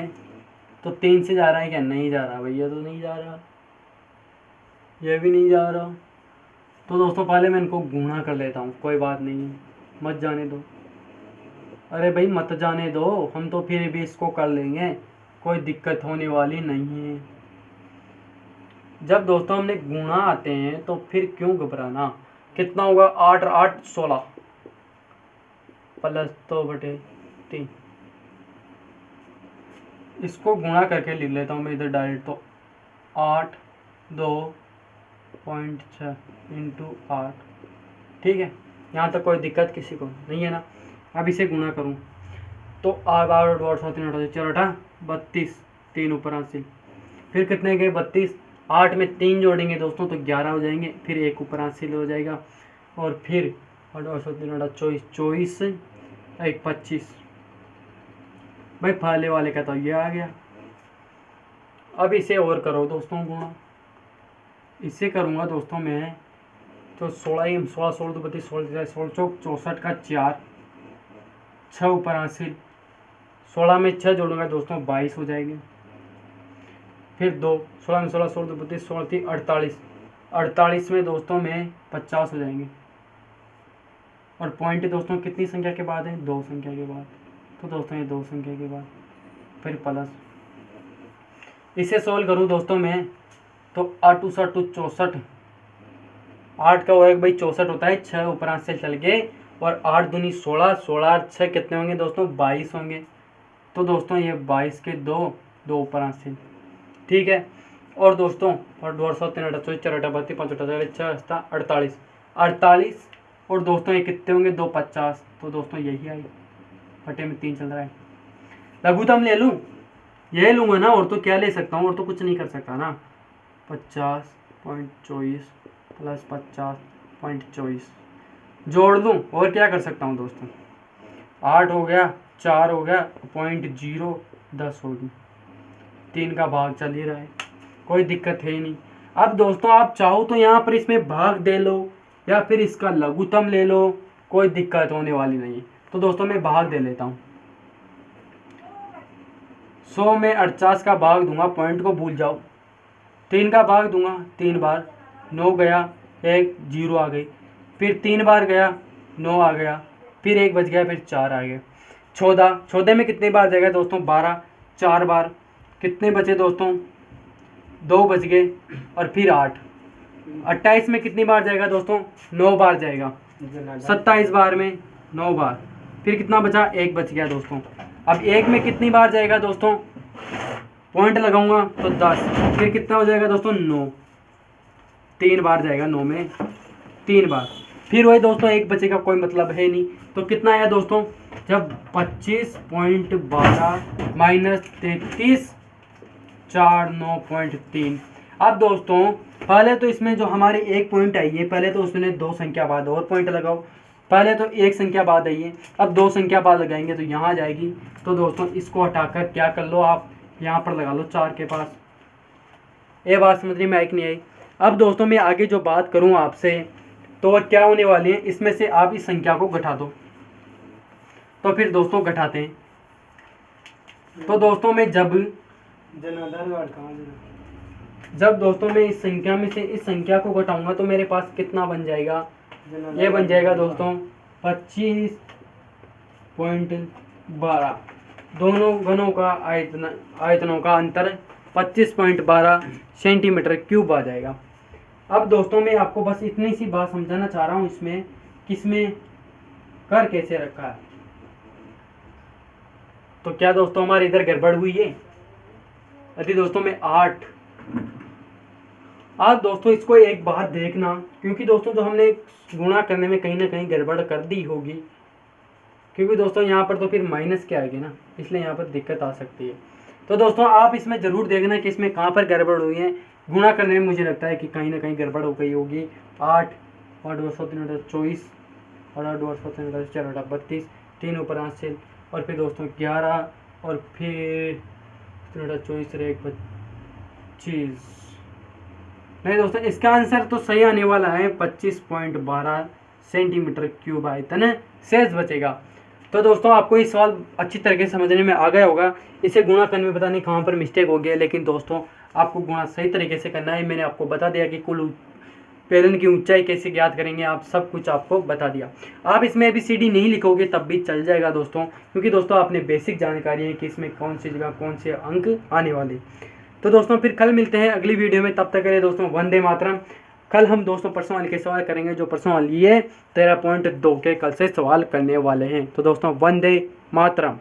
तो 3 से जा रहा है क्या, नहीं जा रहा भैया, तो नहीं जा रहा, ये भी नहीं जा रहा। तो दोस्तों पहले मैं इनको गुणा कर लेता हूँ, कोई बात नहीं, मत जाने दो। अरे भाई मत जाने दो, हम तो फिर भी इसको कर लेंगे, कोई दिक्कत होने वाली नहीं है। जब दोस्तों हमने गुणा आते हैं तो फिर क्यों घबराना। कितना होगा, 8 और 8 16, प्लस 2/3। इसको गुणा करके लिख लेता हूँ मैं इधर डायरेक्ट, तो 8 2.6 इंटू 8। ठीक है, यहाँ तक कोई दिक्कत किसी को नहीं है ना। अब इसे गुणा करूँ तो 8 8 8 7 3 4 8 32, 3 ऊपर हासिल, फिर कितने गए 32। 8 में 3 जोड़ेंगे दोस्तों तो 11 हो जाएंगे, फिर 1 ऊपर हासिल हो जाएगा, और फिर 8 8 7 3 8 24 24 1 25। भाई पहले वाले का तो ये आ गया। अब इसे और करो दोस्तों गुणा, इसे करूँगा दोस्तों मैं, तो 16 16 16 2 32 16 16 64 का 4, 6 ऊपर हासिल, 16 में 6 जोड़ूंगा दोस्तों 22 हो जाएंगे, फिर 2 16 में 16 16 2 32 16 3 48, 48 में दोस्तों में 50 हो जाएंगे। और पॉइंट दोस्तों कितनी संख्या के बाद है, 2 संख्या के बाद, तो दोस्तों ये 2 संख्या के बाद, फिर प्लस। इसे सॉल्व करूँ दोस्तों मैं, तो 8 2 7 64, 8 का वर्ग भाई 64 होता है, 6 ऊपर हाथ से चल गए, और 8 दूनी 16, 16 और 6 कितने होंगे दोस्तों, 22 होंगे। तो दोस्तों ये 22 के 2 2 ऊपर हाथ से, ठीक है। और दोस्तों और 2 7 3 8 24 4 8 32 5 6 48, 48 और दोस्तों ये कितने होंगे, 2 50। तो दोस्तों यही आई, बटे में 3 चल रहा है। लघुत्तम ले लूँ, ये लूँगा ना, और तो क्या ले सकता हूँ, और तो कुछ नहीं कर सकता ना। 50.24 प्लस 50.24 जोड़ दूँ, और क्या कर सकता हूँ दोस्तों, 8 हो गया, 4 हो गया, 0.0 10 होगी, 3 का भाग चल ही रहा है, कोई दिक्कत है ही नहीं। अब दोस्तों आप चाहो तो यहाँ पर इसमें भाग दे लो, या फिर इसका लघुत्तम ले लो, कोई दिक्कत होने वाली नहीं है। तो दोस्तों मैं भाग दे लेता हूँ, 100 में 48 का भाग दूंगा, पॉइंट को भूल जाओ, 3 का भाग दूंगा 3 बार, 9 गया, 1 0 आ गई, फिर 3 बार गया 9 आ गया, फिर 1 बच गया, फिर 4 आ गए। 14, 14 में कितने बार जाएगा दोस्तों, 12, 4 बार, कितने बचे दोस्तों, 2 बच गए, और फिर 8। 28 में कितनी बार जाएगा दोस्तों, 9 बार जाएगा। 27 बार में 9 बार, फिर कितना बचा, 1 बच गया दोस्तों। अब 1 में कितनी बार जाएगा दोस्तों, पॉइंट लगाऊंगा तो 10, फिर कितना हो जाएगा दोस्तों, 9, 3 बार जाएगा 9 में 3 बार, फिर वही दोस्तों 1 बचेगा, कोई मतलब है नहीं। तो कितना आया दोस्तों, जब 25.12 माइनस 33 4 9.3। अब दोस्तों पहले तो इसमें जो हमारे 1 पॉइंट आई है, पहले तो उसने 2 संख्या बाद और पॉइंट लगाओ, पहले तो 1 संख्या बाद आई है, अब 2 संख्या बाद लगाएंगे तो यहाँ आ जाएगी। तो दोस्तों इसको हटाकर क्या कर लो, आप यहाँ पर लगा लो 4 के पास। ये बात समझने में आई कि नहीं आई। अब दोस्तों मैं आगे जो बात करूँ आपसे, तो वह क्या होने वाली है, इसमें से आप इस संख्या को घटा दो। तो फिर दोस्तों घटाते हैं, तो दोस्तों मैं जब दोस्तों मैं इस संख्या में से इस संख्या को घटाऊंगा तो मेरे पास कितना बन जाएगा, ये बन जाएगा दोस्तों 25.12। दोनों घनों का आयतनों का अंतर 25.12 सेंटीमीटर क्यूब आ जाएगा। अब दोस्तों मैं आपको बस इतनी सी बात समझाना चाह रहा हूँ, इसमें किसमें कर कैसे रखा है। तो क्या दोस्तों हमारे इधर गड़बड़ हुई है, यदि दोस्तों में 8। आज दोस्तों इसको एक बात देखना, क्योंकि दोस्तों जो हमने गुणा करने में कहीं ना कहीं गड़बड़ कर दी होगी, क्योंकि दोस्तों यहाँ पर तो फिर माइनस के आएगी ना, इसलिए यहाँ पर दिक्कत आ सकती है। तो दोस्तों आप इसमें ज़रूर देखना कि इसमें कहाँ पर गड़बड़ हुई है, गुणा करने में मुझे लगता है कि कहीं ना कहीं गड़बड़ हो गई होगी। 8 और 2 3 24 और 8 2 4 32, 3 ऊपर 8 से, और फिर दोस्तों 11 और फिर 24 1 25। नहीं दोस्तों, इसका आंसर तो सही आने वाला है 25.12 सेंटीमीटर क्यूब आयतन शेष बचेगा। तो दोस्तों आपको ये सवाल अच्छी तरीके से समझने में आ गया होगा। इसे गुणा करने में पता नहीं कहाँ पर मिस्टेक हो गया, लेकिन दोस्तों आपको गुणा सही तरीके से करना है। मैंने आपको बता दिया कि कुल बेलन की ऊंचाई कैसे ज्ञात करेंगे, आप सब कुछ आपको बता दिया। आप इसमें ABCD नहीं लिखोगे तब भी चल जाएगा दोस्तों, क्योंकि दोस्तों आपने बेसिक जानकारी है कि इसमें कौन सी जगह कौन से अंक आने वाले। तो दोस्तों फिर कल मिलते हैं अगली वीडियो में, तब तक के लिए दोस्तों वंदे मातरम। कल हम दोस्तों परसों वाले के सवाल करेंगे, जो परसों वाली है 13.2 के कल से सवाल करने वाले हैं। तो दोस्तों वंदे मातरम।